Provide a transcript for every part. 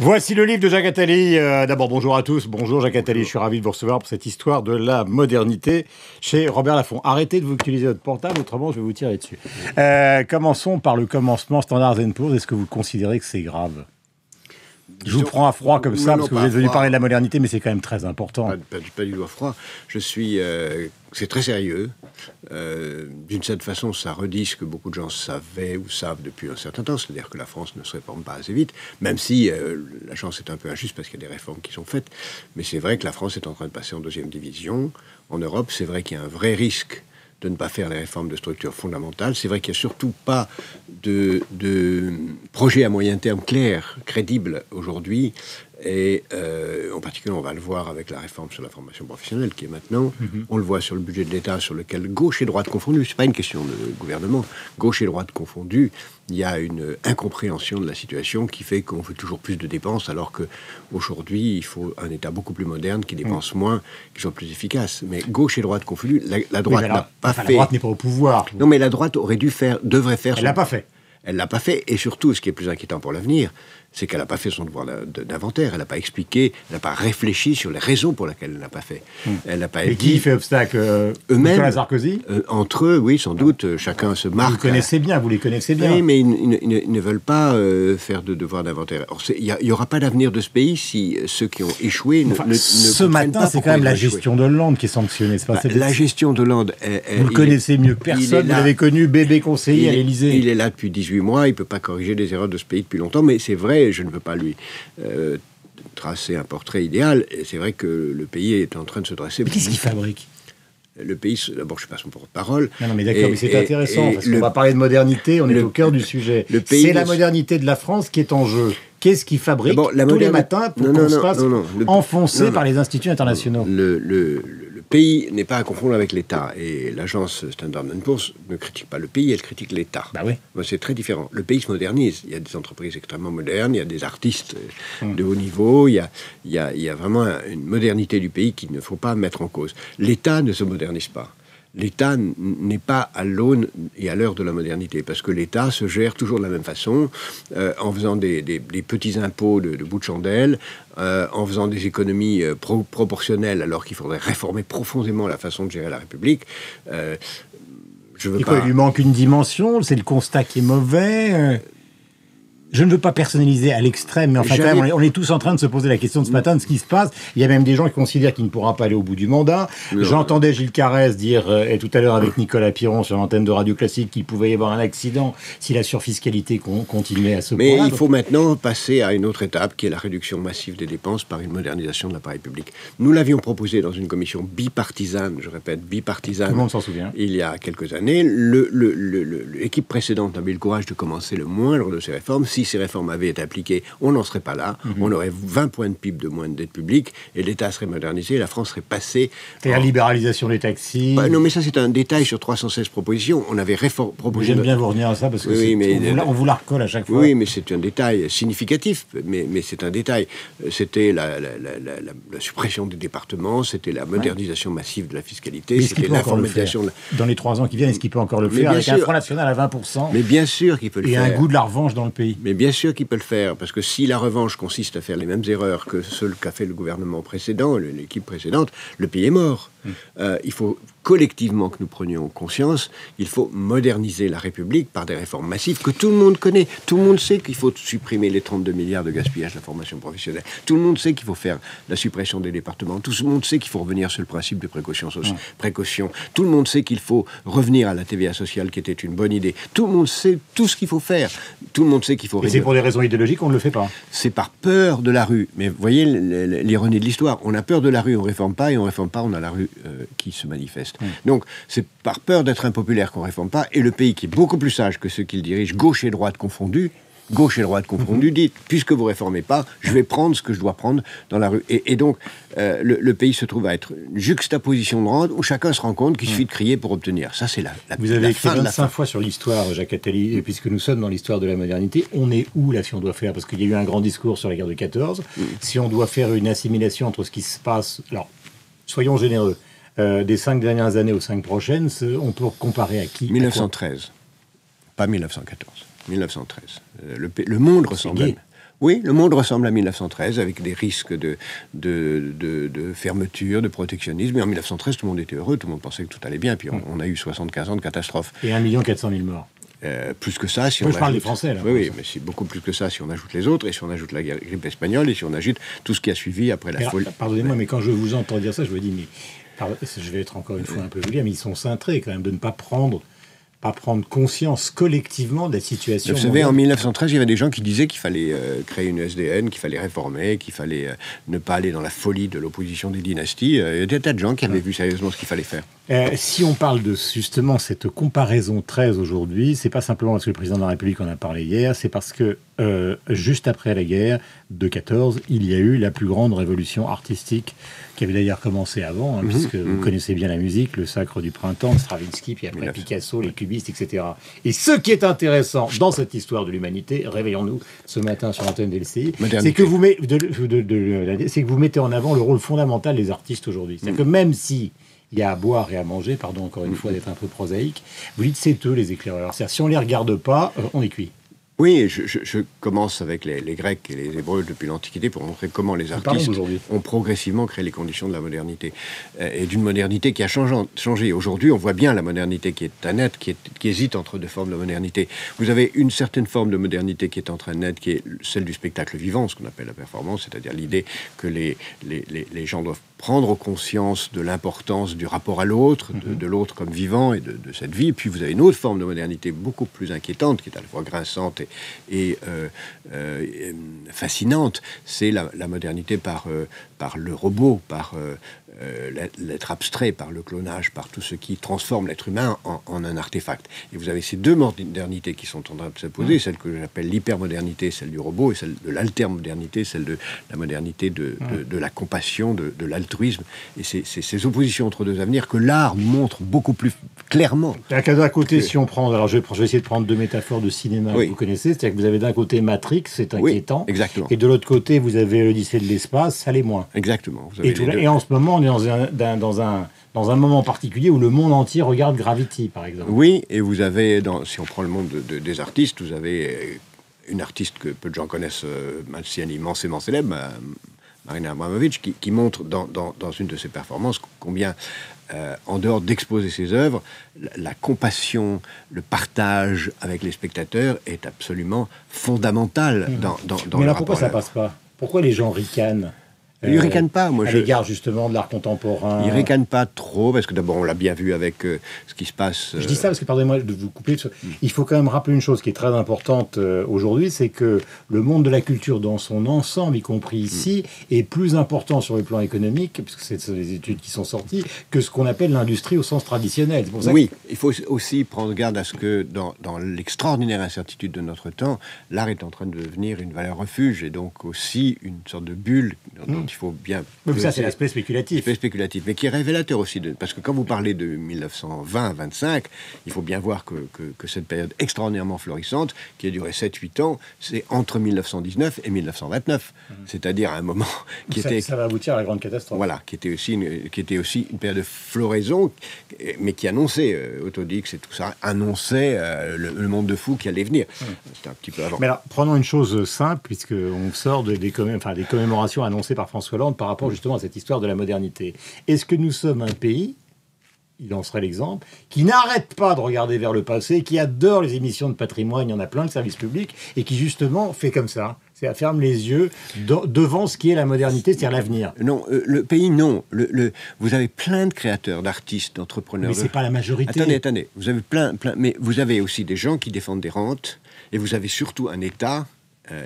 Voici le livre de Jacques Attali. D'abord, bonjour à tous. Bonjour Jacques Attali, je suis ravi de vous recevoir pour cette histoire de la modernité chez Robert Laffont. Arrêtez de vous utiliser votre portable, autrement je vais vous tirer dessus. Commençons par le commencement, Standard & Poor's. Est-ce que vous considérez que c'est grave ? Je vous prends à froid comme ça, parce que vous êtes venu parler de la modernité, mais c'est quand même très important. Pas du tout à froid. C'est très sérieux. D'une certaine façon, ça redit ce que beaucoup de gens savaient ou savent depuis un certain temps, c'est-à-dire que la France ne se réforme pas assez vite, même si la chance est un peu injuste parce qu'il y a des réformes qui sont faites. Mais c'est vrai que la France est en train de passer en deuxième division. En Europe, c'est vrai qu'il y a un vrai risque de ne pas faire les réformes de structure fondamentale. C'est vrai qu'il n'y a surtout pas de projet à moyen terme clair, crédible aujourd'hui. Et en particulier, on va le voir avec la réforme sur la formation professionnelle qui est maintenant. On le voit sur le budget de l'État, sur lequel gauche et droite confondues, c'est pas une question de gouvernement, gauche et droite confondues, il y a une incompréhension de la situation qui fait qu'on fait toujours plus de dépenses, alors qu'aujourd'hui, il faut un État beaucoup plus moderne qui dépense moins, qui soit plus efficace. Mais gauche et droite confondues, la droite n'a pas fait... La droite n'est pas au pouvoir. Non, mais la droite devrait faire... Elle l'a pas fait. Elle l'a pas fait, et surtout, ce qui est plus inquiétant pour l'avenir, c'est qu'elle n'a pas fait son devoir d'inventaire, elle n'a pas expliqué, elle n'a pas réfléchi sur les raisons pour lesquelles elle n'a pas fait. Elle n'a pas Et qui fait obstacle eux-mêmes, Nicolas Sarkozy entre eux, oui, sans doute, chacun se marque. Vous les connaissez bien. Oui, mais ils ne veulent pas faire de devoir d'inventaire. Il n'y aura pas d'avenir de ce pays si ceux qui ont échoué ne ce matin, c'est quand même la gestion de Hollande qui est sanctionnée. La gestion de Hollande... Vous le connaissez mieux que personne, vous l'avez connu, bébé conseiller à l'Élysée. Il est là depuis 18 mois, il ne peut pas corriger les erreurs de ce pays depuis longtemps, mais c'est vrai, je ne veux pas lui tracer un portrait idéal, et c'est vrai que le pays est en train de se dresser. Mais qu'est-ce qu'il fabrique ? Le pays, d'abord, je ne suis pas son porte-parole. Non, mais d'accord, mais c'est intéressant, parce qu'on va parler de modernité, on est au cœur du sujet. C'est la modernité de la France qui est en jeu. Qu'est-ce qu'il fabrique tous les matins pour qu'on se fasse enfoncer par les instituts internationaux ? Le pays n'est pas à confondre avec l'État. Et l'agence Standard & Poor's ne critique pas le pays, elle critique l'État. Bah oui. C'est très différent. Le pays se modernise. Il y a des entreprises extrêmement modernes, il y a des artistes de haut niveau, il y a vraiment une modernité du pays qu'il ne faut pas mettre en cause. L'État ne se modernise pas. L'État n'est pas à l'aune et à l'heure de la modernité, parce que l'État se gère toujours de la même façon, en faisant des petits impôts de bout de chandelle, en faisant des économies proportionnelles, alors qu'il faudrait réformer profondément la façon de gérer la République. Il lui manque une dimension, c'est le constat qui est mauvais. Je ne veux pas personnaliser à l'extrême, mais enfin, quand même, on est tous en train de se poser la question de ce matin de ce qui se passe. Il y a même des gens qui considèrent qu'il ne pourra pas aller au bout du mandat. J'entendais Gilles Carrez dire, et tout à l'heure avec Nicolas Piron sur l'antenne de Radio Classique, qu'il pouvait y avoir un accident si la surfiscalité continuait à se Mais il faut maintenant passer à une autre étape, qui est la réduction massive des dépenses par une modernisation de l'appareil public. Nous l'avions proposé dans une commission bipartisane, je répète, bipartisane. Tout le monde s'en souvient. Il y a quelques années. L'équipe précédente n'avait eu le courage de commencer le moindre de ces réformes. Si ces réformes avaient été appliquées, on n'en serait pas là. On aurait 20 points de PIB de moins de dette publique et l'État serait modernisé, la France serait passée... C'est la libéralisation des taxis... non, mais ça, c'est un détail sur 316 propositions. On avait proposé... J'aime bien vous revenir à ça, parce que on vous la recolle à chaque fois. Oui, mais c'est un détail significatif, mais c'est un détail. C'était la suppression des départements, c'était la modernisation massive de la fiscalité, c'était l'informatisation... Dans les 3 ans qui viennent, est-ce qu'il peut encore le faire avec un Front National à 20% Mais bien sûr qu'il peut le faire. Et un goût de la revanche dans le pays. Mais bien sûr qu'il peut le faire, parce que si la revanche consiste à faire les mêmes erreurs que celles qu'a fait le gouvernement précédent, l'équipe précédente, le pays est mort. Il faut collectivement que nous prenions conscience, il faut moderniser la République par des réformes massives que tout le monde connaît. Tout le monde sait qu'il faut supprimer les 32 milliards de gaspillage de la formation professionnelle. Tout le monde sait qu'il faut faire la suppression des départements. Tout le monde sait qu'il faut revenir sur le principe de précaution. Tout le monde sait qu'il faut revenir à la TVA sociale, qui était une bonne idée. Tout le monde sait tout ce qu'il faut faire. Tout le monde sait qu'il faut... Et c'est pour des raisons idéologiques qu'on ne le fait pas. C'est par peur de la rue. Mais vous voyez l'ironie de l'histoire. On a peur de la rue, on ne réforme pas, et on ne réforme pas, on a la rue qui se manifeste. Donc, c'est par peur d'être impopulaire qu'on ne réforme pas, et le pays qui est beaucoup plus sage que ceux qui le dirigent, gauche et droite confondus, dit, puisque vous ne réformez pas, je vais prendre ce que je dois prendre dans la rue. Et donc, le pays se trouve à être une juxtaposition de rente où chacun se rend compte qu'il suffit de crier pour obtenir. Ça, c'est la Vous avez écrit 25 fois sur l'histoire, Jacques Attali, et puisque nous sommes dans l'histoire de la modernité, on est où, là, si on doit faire, parce qu'il y a eu un grand discours sur la guerre de 14, si on doit faire une assimilation entre ce qui se passe... Alors, soyons généreux. Des 5 dernières années aux 5 prochaines, on peut comparer à qui ? 1913, pas 1914. 1913. Le monde ressemble... Oui, le monde ressemble à 1913, avec des risques de fermeture, de protectionnisme. Mais en 1913, tout le monde était heureux, tout le monde pensait que tout allait bien. Puis on a eu 75 ans de catastrophe. Et 1 400 000 morts. Plus que ça, si Moi, on je parle ajoute... des Français, là. Oui, mais c'est beaucoup plus que ça si on ajoute les autres, et si on ajoute la grippe espagnole, et si on ajoute tout ce qui a suivi après la folie. Pardonnez-moi, mais quand je vous entends dire ça, je me dis, mais je vais être encore une fois un peu vulgaire, mais ils sont cintrés quand même de ne pas prendre conscience collectivement de la situation. Vous savez, en 1913, il y avait des gens qui disaient qu'il fallait créer une SDN, qu'il fallait réformer, qu'il fallait ne pas aller dans la folie de l'opposition des dynasties. Il y a des tas de gens qui avaient vu sérieusement ce qu'il fallait faire. Si on parle de justement cette comparaison 13 aujourd'hui, c'est pas simplement parce que le président de la République en a parlé hier, c'est parce que juste après la guerre de 14, il y a eu la plus grande révolution artistique qui avait d'ailleurs commencé avant, puisque vous connaissez bien la musique, le Sacre du Printemps, Stravinsky, puis après Picasso, les cubistes, etc. Et ce qui est intéressant dans cette histoire de l'humanité, réveillons-nous ce matin sur l'antenne d'LCI, c'est que vous mettez en avant le rôle fondamental des artistes aujourd'hui. C'est-à-dire que même si il y a à boire et à manger, pardon encore une fois d'être un peu prosaïque, vous dites c'est eux les éclaireurs. C'est-à-dire si on les regarde pas, on est cuit. Oui, je commence avec les Grecs et les Hébreux depuis l'Antiquité pour montrer comment les artistes ont progressivement créé les conditions de la modernité. Et d'une modernité qui a changé. Aujourd'hui, on voit bien la modernité qui est à naître, qui hésite entre deux formes de modernité. Vous avez une certaine forme de modernité qui est en train de naître, qui est celle du spectacle vivant, ce qu'on appelle la performance, c'est-à-dire l'idée que les gens doivent prendre conscience de l'importance du rapport à l'autre, de l'autre comme vivant et de cette vie. Puis vous avez une autre forme de modernité beaucoup plus inquiétante, qui est à la fois grinçante et fascinante. C'est la modernité par le robot, par l'être abstrait, par le clonage, par tout ce qui transforme l'être humain en un artefact. Et vous avez ces deux modernités qui sont en train de s'opposer, celle que j'appelle l'hypermodernité, celle du robot, et celle de l'altermodernité, celle de la modernité de la compassion, de l'altruisme. Et c'est ces oppositions entre deux avenirs que l'art montre beaucoup plus clairement. D'un côté, si on prend... Alors je vais essayer de prendre deux métaphores de cinéma que vous connaissez, c'est-à-dire que vous avez d'un côté Matrix, c'est inquiétant, exactement. Et de l'autre côté, vous avez l'Odyssée de l'espace, ça l'est moins. Exactement. Vous avez et en ce moment, on est dans un moment particulier où le monde entier regarde Gravity, par exemple. Oui, et vous avez, si on prend le monde des artistes, vous avez une artiste que peu de gens connaissent, même si elle est immensément célèbre, Marina Abramovic, qui montre dans une de ses performances combien, en dehors d'exposer ses œuvres, la compassion, le partage avec les spectateurs est absolument fondamental dans Mais là, pourquoi ça passe pas? Pourquoi les gens ricanent? Ils ne ricanent pas, moi. À l'égard, justement, de l'art contemporain. Ils ne ricanent pas trop, parce que d'abord, on l'a bien vu avec ce qui se passe... Je dis ça parce que, pardonnez-moi de vous couper, il faut quand même rappeler une chose qui est très importante aujourd'hui, c'est que le monde de la culture dans son ensemble, y compris ici, est plus important sur le plan économique, puisque c'est des études qui sont sorties, que ce qu'on appelle l'industrie au sens traditionnel. C'est pour ça il faut aussi prendre garde à ce que, dans l'extraordinaire incertitude de notre temps, l'art est en train de devenir une valeur refuge, et donc aussi une sorte de bulle dont il faut bien... Mais ça, c'est l'aspect spéculatif. L'aspect spéculatif, mais qui est révélateur aussi. Parce que quand vous parlez de 1920-25, il faut bien voir que cette période extraordinairement florissante, qui a duré 7-8 ans, c'est entre 1919 et 1929. C'est-à-dire un moment qui était... Ça va aboutir à la grande catastrophe. Voilà, qui était aussi une période de floraison, mais qui annonçait, Autodix et tout ça, annonçait le monde de fou qui allait venir. C'était un petit peu avant. Mais alors, prenons une chose simple, puisqu'on sort des commémorations annoncées par François Hollande par rapport justement à cette histoire de la modernité. Est-ce que nous sommes un pays, il en serait l'exemple, qui n'arrête pas de regarder vers le passé, qui adore les émissions de patrimoine, il y en a plein de services publics, et qui justement fait comme ça, c'est-à-dire ferme les yeux devant ce qui est la modernité, c'est-à-dire l'avenir? Non, le pays, non. Vous avez plein de créateurs, d'artistes, d'entrepreneurs. Mais c'est pas la majorité. Attendez. Vous avez plein, mais vous avez aussi des gens qui défendent des rentes, et vous avez surtout un État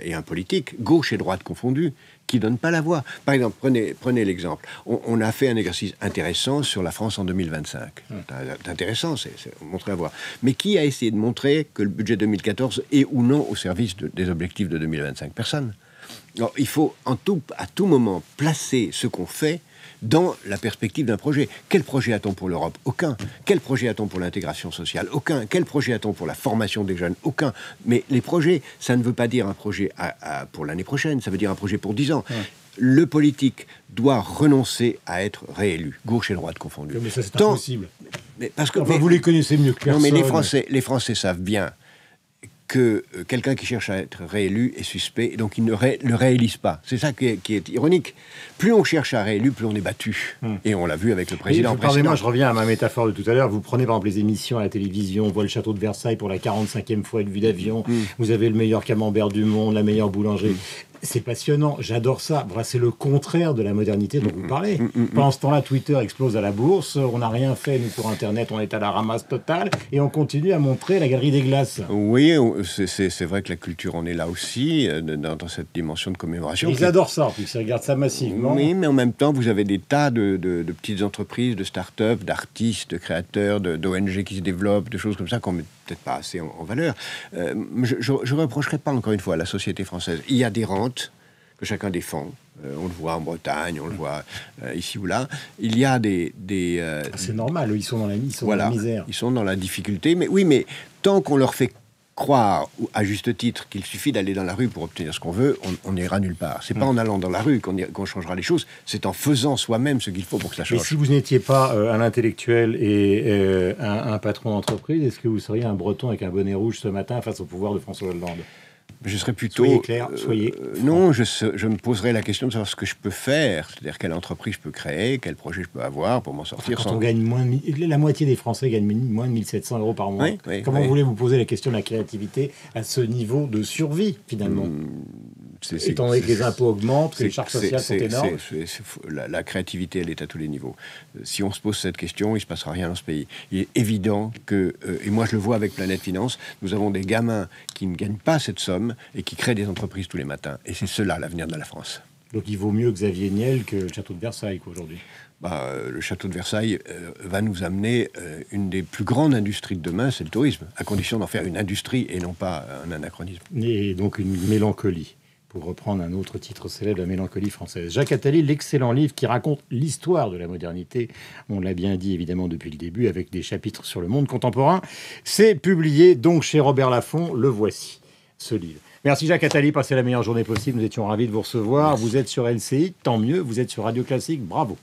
et un politique, gauche et droite confondus, qui ne donnent pas la voix. Par exemple, prenez l'exemple. On a fait un exercice intéressant sur la France en 2025. C'est intéressant, c'est montrer la voix. Mais qui a essayé de montrer que le budget 2014 est ou non au service des objectifs de 2025? Personne. Alors, il faut à tout moment placer ce qu'on fait dans la perspective d'un projet. Quel projet a-t-on pour l'Europe? Aucun. Quel projet a-t-on pour l'intégration sociale? Aucun. Quel projet a-t-on pour la formation des jeunes? Aucun. Mais les projets, ça ne veut pas dire un projet pour l'année prochaine, ça veut dire un projet pour 10 ans. Le politique doit renoncer à être réélu, gauche et droite confondus. Mais ça, c'est impossible. Mais parce que, vous les connaissez mieux que personne. Non, mais les Français savent bien que quelqu'un qui cherche à être réélu est suspect, et donc ils ne le réélisent pas. C'est ça qui est ironique. Plus on cherche à réélu, plus on est battu. Et on l'a vu avec le président précédent. Pardonnez-moi, je reviens à ma métaphore de tout à l'heure. Vous prenez par exemple les émissions à la télévision, on voit le château de Versailles pour la 45e fois de vue d'avion, vous avez le meilleur camembert du monde, la meilleure boulangerie. C'est passionnant, j'adore ça. Bref, c'est le contraire de la modernité dont vous parlez. Pendant ce temps-là, Twitter explose à la bourse, on n'a rien fait, nous, pour Internet, on est à la ramasse totale, et on continue à montrer la galerie des glaces. Oui, c'est vrai que la culture en est là aussi, dans cette dimension de commémoration. Ils adorent ça, puisqu'ils regardent ça massivement. Oui, mais en même temps, vous avez des tas de petites entreprises, de start-up, d'artistes, de créateurs, d'ONG qui se développent, de choses comme ça qu'on met peut-être pas assez en valeur. Je ne reprocherai pas, encore une fois, à la société française. Il y a des rentes que chacun défend. On le voit en Bretagne, on le voit ici ou là. Il y a c'est normal, ils sont dans la misère. Ils sont dans la difficulté. Mais oui, mais tant qu'on leur fait croire, à juste titre, qu'il suffit d'aller dans la rue pour obtenir ce qu'on veut, on n'ira nulle part. C'est pas en allant dans la rue qu'on changera les choses, c'est en faisant soi-même ce qu'il faut pour que ça change. Et si vous n'étiez pas un intellectuel et un patron d'entreprise, est-ce que vous seriez un Breton avec un bonnet rouge ce matin face au pouvoir de François Hollande ? Je serais plutôt... Soyez clair, soyez... non, je me poserais la question de savoir ce que je peux faire, c'est-à-dire quelle entreprise je peux créer, quel projet je peux avoir pour m'en sortir. Quand on gagne la moitié des Français gagnent moins de 1700 € par mois. Comment voulez-vous poser la question de la créativité à ce niveau de survie, finalement étant donné que les impôts augmentent, que les charges sociales sont énormes. La créativité, elle est à tous les niveaux. Si on se pose cette question, il ne se passera rien dans ce pays. Il est évident que, et moi je le vois avec Planète Finance, nous avons des gamins qui ne gagnent pas cette somme et qui créent des entreprises tous les matins. Et c'est cela l'avenir de la France. Donc il vaut mieux Xavier Niel que le château de Versailles aujourd'hui. Le château de Versailles va nous amener une des plus grandes industries de demain, c'est le tourisme, à condition d'en faire une industrie et non pas un anachronisme. Et donc une mélancolie, pour reprendre un autre titre célèbre, la mélancolie française. Jacques Attali, l'excellent livre qui raconte l'histoire de la modernité, on l'a bien dit évidemment depuis le début, avec des chapitres sur le monde contemporain. C'est publié donc chez Robert Laffont, le voici, ce livre. Merci Jacques Attali, passez la meilleure journée possible, nous étions ravis de vous recevoir. Vous êtes sur LCI, tant mieux, vous êtes sur Radio Classique, bravo.